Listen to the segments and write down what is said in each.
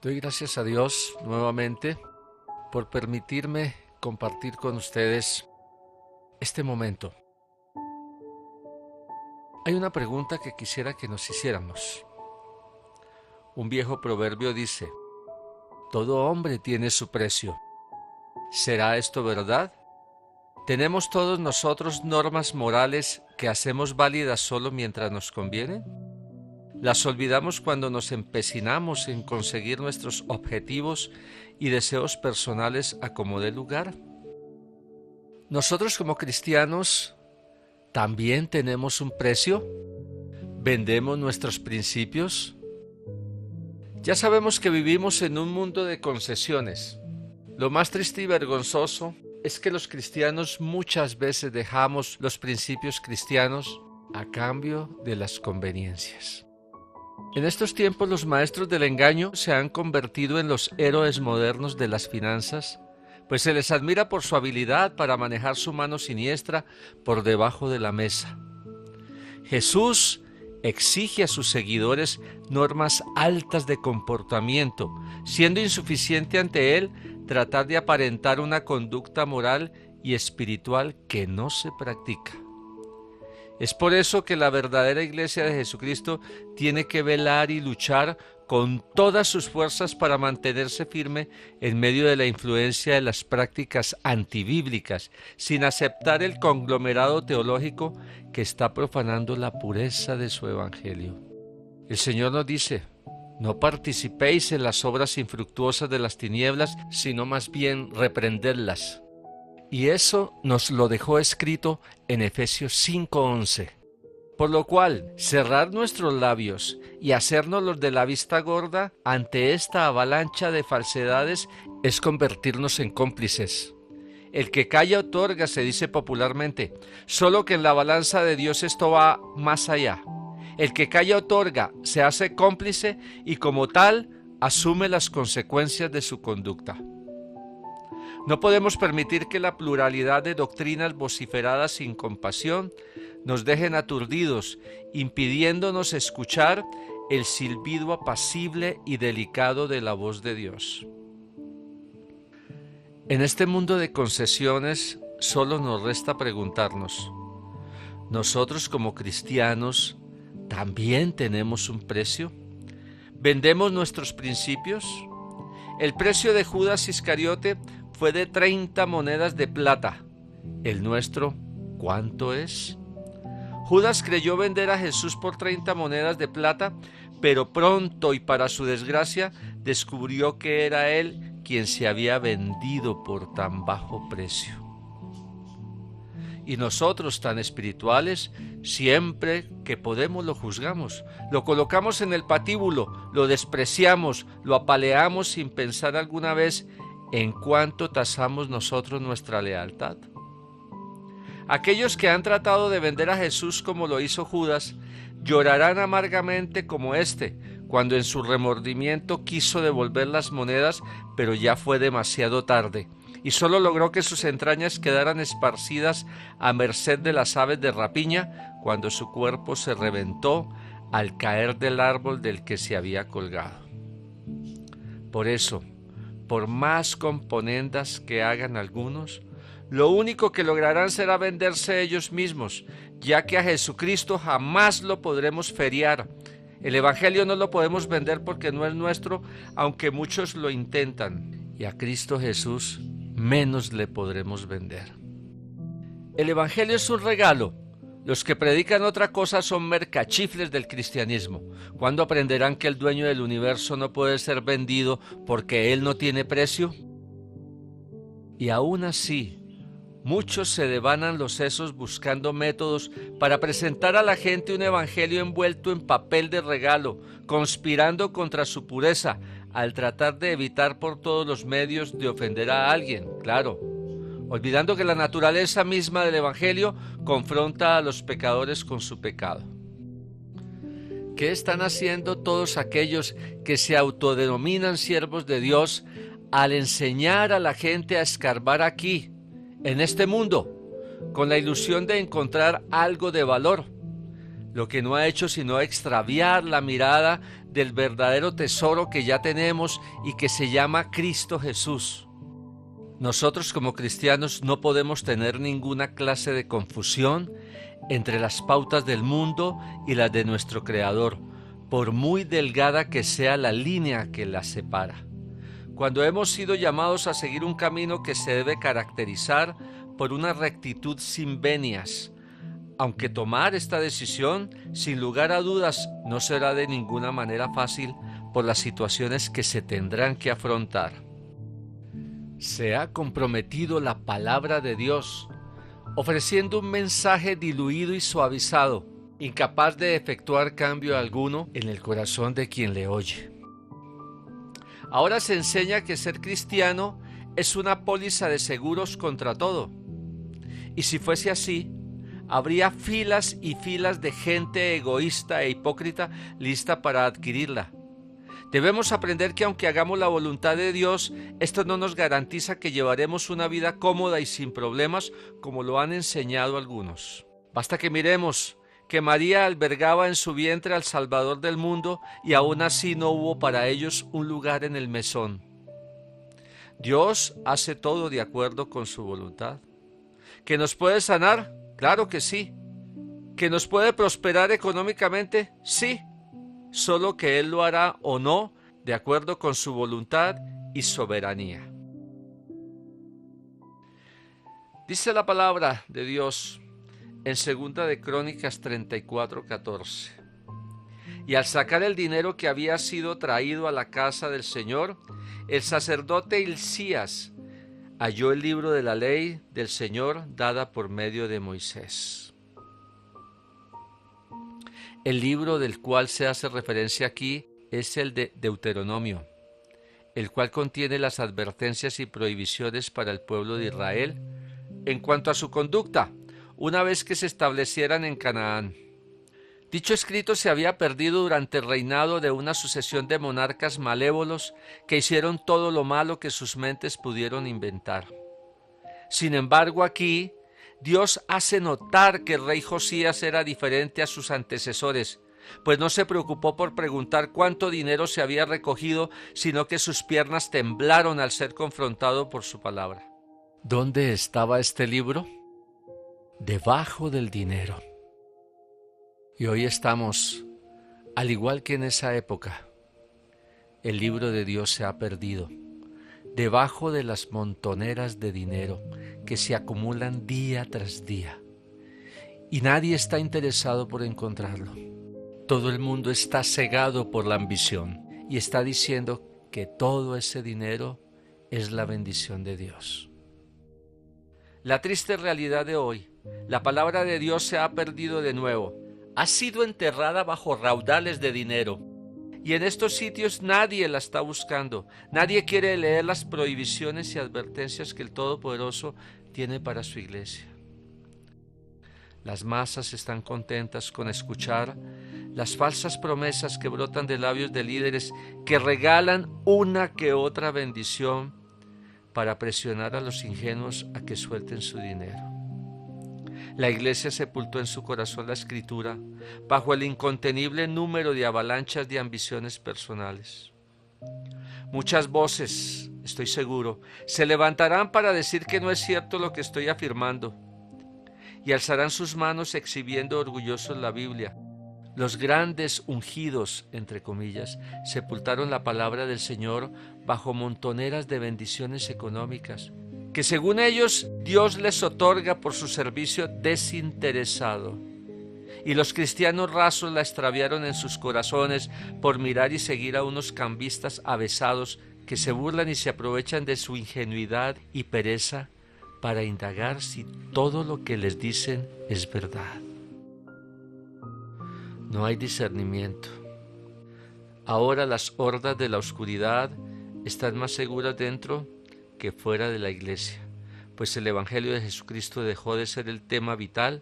Doy gracias a Dios nuevamente por permitirme compartir con ustedes este momento. Hay una pregunta que quisiera que nos hiciéramos. Un viejo proverbio dice: todo hombre tiene su precio. ¿Será esto verdad? ¿Tenemos todos nosotros normas morales que hacemos válidas solo mientras nos conviene? ¿Las olvidamos cuando nos empecinamos en conseguir nuestros objetivos y deseos personales a como dé lugar? Nosotros como cristianos también tenemos un precio. ¿Vendemos nuestros principios? Ya sabemos que vivimos en un mundo de concesiones. Lo más triste y vergonzoso es que los cristianos muchas veces dejamos los principios cristianos a cambio de las conveniencias. En estos tiempos los maestros del engaño se han convertido en los héroes modernos de las finanzas, pues se les admira por su habilidad para manejar su mano siniestra por debajo de la mesa. Jesús exige a sus seguidores normas altas de comportamiento, siendo insuficiente ante él tratar de aparentar una conducta moral y espiritual que no se practica. Es por eso que la verdadera iglesia de Jesucristo tiene que velar y luchar con todas sus fuerzas para mantenerse firme en medio de la influencia de las prácticas antibíblicas, sin aceptar el conglomerado teológico que está profanando la pureza de su evangelio. El Señor nos dice: no participéis en las obras infructuosas de las tinieblas, sino más bien reprendedlas. Y eso nos lo dejó escrito en Efesios 5:11. Por lo cual, cerrar nuestros labios y hacernos los de la vista gorda ante esta avalancha de falsedades es convertirnos en cómplices. El que calla otorga, se dice popularmente, solo que en la balanza de Dios esto va más allá. El que calla otorga, se hace cómplice y como tal asume las consecuencias de su conducta. No podemos permitir que la pluralidad de doctrinas vociferadas sin compasión nos dejen aturdidos, impidiéndonos escuchar el silbido apacible y delicado de la voz de Dios. En este mundo de concesiones solo nos resta preguntarnos: ¿nosotros como cristianos también tenemos un precio? ¿Vendemos nuestros principios? El precio de Judas Iscariote fue de 30 monedas de plata. ¿El nuestro cuánto es? Judas creyó vender a Jesús por 30 monedas de plata, pero pronto y para su desgracia descubrió que era él quien se había vendido por tan bajo precio. Y nosotros, tan espirituales, siempre que podemos lo juzgamos, lo colocamos en el patíbulo, lo despreciamos, lo apaleamos sin pensar alguna vez en cuánto tasamos nosotros nuestra lealtad. Aquellos que han tratado de vender a Jesús como lo hizo Judas, llorarán amargamente como cuando en su remordimiento quiso devolver las monedas, pero ya fue demasiado tarde, y solo logró que sus entrañas quedaran esparcidas a merced de las aves de rapiña, cuando su cuerpo se reventó al caer del árbol del que se había colgado. Por eso, por más componendas que hagan algunos, lo único que lograrán será venderse ellos mismos, ya que a Jesucristo jamás lo podremos feriar. El Evangelio no lo podemos vender porque no es nuestro, aunque muchos lo intentan, y a Cristo Jesús menos le podremos vender. El Evangelio es un regalo. Los que predican otra cosa son mercachifles del cristianismo. ¿Cuándo aprenderán que el dueño del universo no puede ser vendido porque él no tiene precio? Y aún así, muchos se devanan los sesos buscando métodos para presentar a la gente un evangelio envuelto en papel de regalo, conspirando contra su pureza, al tratar de evitar por todos los medios de ofender a alguien, claro, olvidando que la naturaleza misma del evangelio confronta a los pecadores con su pecado. ¿Qué están haciendo todos aquellos que se autodenominan siervos de Dios al enseñar a la gente a escarbar aquí, en este mundo, con la ilusión de encontrar algo de valor? lo que no ha hecho sino extraviar la mirada del verdadero tesoro que ya tenemos y que se llama Cristo Jesús. Nosotros como cristianos no podemos tener ninguna clase de confusión entre las pautas del mundo y las de nuestro Creador, por muy delgada que sea la línea que las separa. Cuando hemos sido llamados a seguir un camino que se debe caracterizar por una rectitud sin venias, aunque tomar esta decisión, sin lugar a dudas, no será de ninguna manera fácil por las situaciones que se tendrán que afrontar. Se ha comprometido la palabra de Dios, ofreciendo un mensaje diluido y suavizado, incapaz de efectuar cambio alguno en el corazón de quien le oye. Ahora se enseña que ser cristiano es una póliza de seguros contra todo. Y si fuese así, habría filas y filas de gente egoísta e hipócrita lista para adquirirla. Debemos aprender que aunque hagamos la voluntad de Dios, esto no nos garantiza que llevaremos una vida cómoda y sin problemas, como lo han enseñado algunos. Basta que miremos que María albergaba en su vientre al Salvador del mundo y aún así no hubo para ellos un lugar en el mesón. Dios hace todo de acuerdo con su voluntad. ¿Que nos puede sanar? Claro que sí. ¿Que nos puede prosperar económicamente? Sí. Solo que Él lo hará o no de acuerdo con su voluntad y soberanía. Dice la palabra de Dios en 2 de Crónicas 34:14. Y al sacar el dinero que había sido traído a la casa del Señor, el sacerdote Hilcías halló el libro de la ley del Señor dada por medio de Moisés. El libro del cual se hace referencia aquí es el de Deuteronomio, el cual contiene las advertencias y prohibiciones para el pueblo de Israel en cuanto a su conducta, una vez que se establecieran en Canaán. Dicho escrito se había perdido durante el reinado de una sucesión de monarcas malévolos que hicieron todo lo malo que sus mentes pudieron inventar. Sin embargo, aquí Dios hace notar que el rey Josías era diferente a sus antecesores, pues no se preocupó por preguntar cuánto dinero se había recogido, sino que sus piernas temblaron al ser confrontado por su palabra. ¿Dónde estaba este libro? Debajo del dinero. Y hoy estamos, al igual que en esa época, el libro de Dios se ha perdido, debajo de las montoneras de dinero que se acumulan día tras día. Y nadie está interesado por encontrarlo. Todo el mundo está cegado por la ambición y está diciendo que todo ese dinero es la bendición de Dios. La triste realidad de hoy, la palabra de Dios se ha perdido de nuevo. Ha sido enterrada bajo raudales de dinero. Y en estos sitios nadie la está buscando. Nadie quiere leer las prohibiciones y advertencias que el Todopoderoso tiene para su iglesia. Las masas están contentas con escuchar las falsas promesas que brotan de labios de líderes que regalan una que otra bendición para presionar a los ingenuos a que suelten su dinero. La iglesia sepultó en su corazón la escritura bajo el incontenible número de avalanchas de ambiciones personales. Muchas voces, estoy seguro, se levantarán para decir que no es cierto lo que estoy afirmando y alzarán sus manos exhibiendo orgullosos la Biblia. Los grandes ungidos, entre comillas, sepultaron la palabra del Señor bajo montoneras de bendiciones económicas que según ellos Dios les otorga por su servicio desinteresado. Y los cristianos rasos la extraviaron en sus corazones por mirar y seguir a unos cambistas avesados que se burlan y se aprovechan de su ingenuidad y pereza para indagar si todo lo que les dicen es verdad. No hay discernimiento. Ahora las hordas de la oscuridad están más seguras dentro que fuera de la iglesia, pues el Evangelio de Jesucristo dejó de ser el tema vital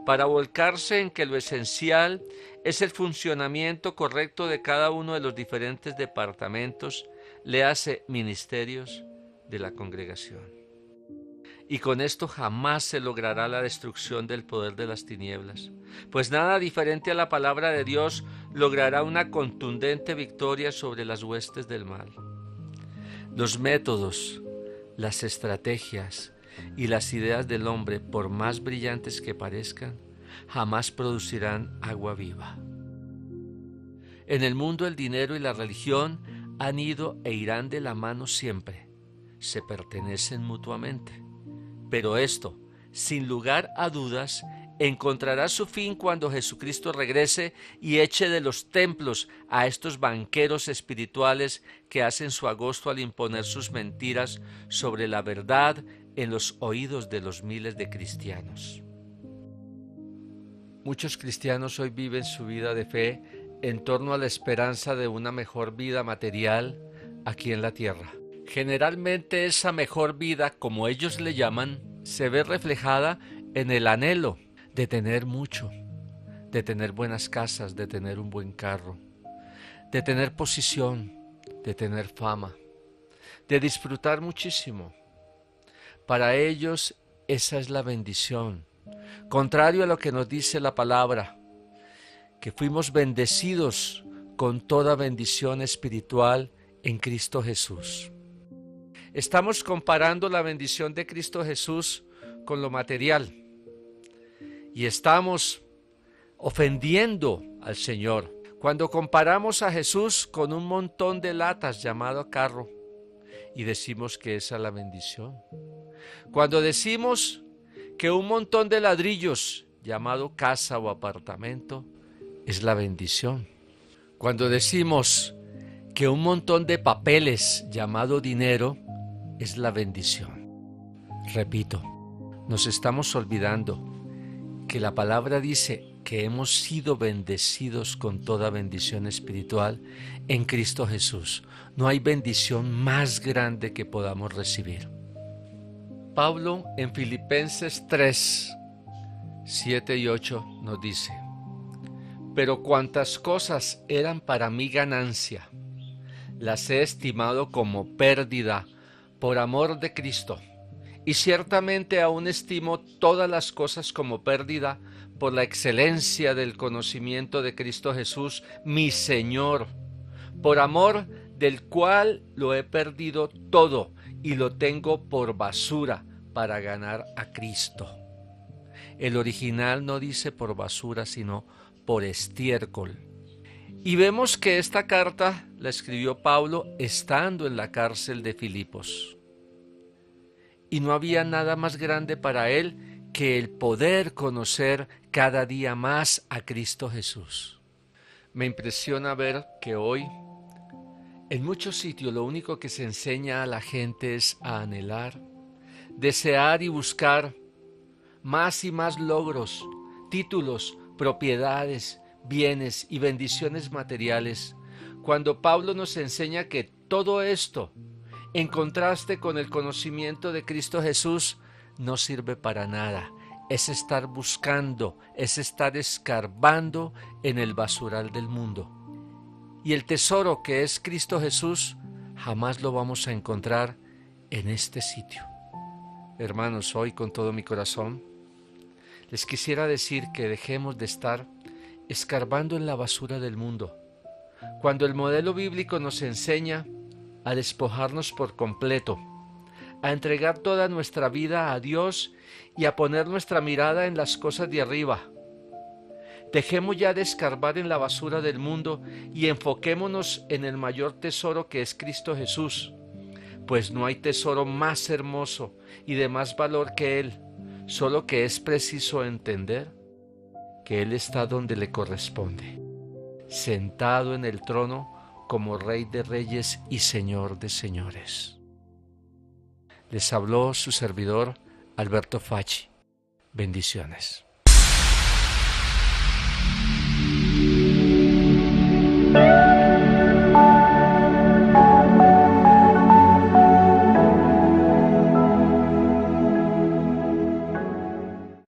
para volcarse en que lo esencial es el funcionamiento correcto de cada uno de los diferentes departamentos, le hace ministerios de la congregación. y con esto jamás se logrará la destrucción del poder de las tinieblas, pues nada diferente a la palabra de Dios logrará una contundente victoria sobre las huestes del mal. Los métodos, las estrategias y las ideas del hombre, por más brillantes que parezcan, jamás producirán agua viva. En el mundo el dinero y la religión han ido e irán de la mano siempre, se pertenecen mutuamente. Pero esto, sin lugar a dudas, encontrará su fin cuando Jesucristo regrese y eche de los templos a estos banqueros espirituales que hacen su agosto al imponer sus mentiras sobre la verdad en los oídos de los miles de cristianos. Muchos cristianos hoy viven su vida de fe en torno a la esperanza de una mejor vida material aquí en la tierra. Generalmente esa mejor vida, como ellos le llaman, se ve reflejada en el anhelo de tener mucho, de tener buenas casas, de tener un buen carro, de tener posición, de tener fama, de disfrutar muchísimo. Para ellos esa es la bendición, contrario a lo que nos dice la palabra, que fuimos bendecidos con toda bendición espiritual en Cristo Jesús. Estamos comparando la bendición de Cristo Jesús con lo material y estamos ofendiendo al Señor cuando comparamos a Jesús con un montón de latas llamado carro y decimos que esa es la bendición. Cuando decimos que un montón de ladrillos llamado casa o apartamento es la bendición. Cuando decimos que un montón de papeles llamado dinero es la bendición. Repito, nos estamos olvidando que la palabra dice que hemos sido bendecidos con toda bendición espiritual en Cristo Jesús. No hay bendición más grande que podamos recibir. Pablo en Filipenses 3, 7 y 8 nos dice: pero cuantas cosas eran para mí ganancia, las he estimado como pérdida por amor de Cristo, y ciertamente aún estimo todas las cosas como pérdida por la excelencia del conocimiento de Cristo Jesús, mi Señor, por amor del cual lo he perdido todo y lo tengo por basura para ganar a Cristo. El original no dice por basura, sino por estiércol. Y vemos que esta carta la escribió Pablo estando en la cárcel de Filipos. Y no había nada más grande para él que el poder conocer cada día más a Cristo Jesús. Me impresiona ver que hoy, en muchos sitios, lo único que se enseña a la gente es a anhelar, desear y buscar más y más logros, títulos, propiedades, bienes y bendiciones materiales, cuando Pablo nos enseña que todo esto, en contraste con el conocimiento de Cristo Jesús, no sirve para nada. Es estar buscando, es estar escarbando en el basural del mundo. Y el tesoro que es Cristo Jesús, jamás lo vamos a encontrar en este sitio. Hermanos, hoy con todo mi corazón, les quisiera decir que dejemos de estar escarbando en la basura del mundo, cuando el modelo bíblico nos enseña a despojarnos por completo, a entregar toda nuestra vida a Dios y a poner nuestra mirada en las cosas de arriba. Dejemos ya de escarbar en la basura del mundo y enfoquémonos en el mayor tesoro que es Cristo Jesús, pues no hay tesoro más hermoso y de más valor que Él, solo que es preciso entender que Él está donde le corresponde, sentado en el trono como Rey de Reyes y Señor de Señores. Les habló su servidor Alberto Facci. Bendiciones.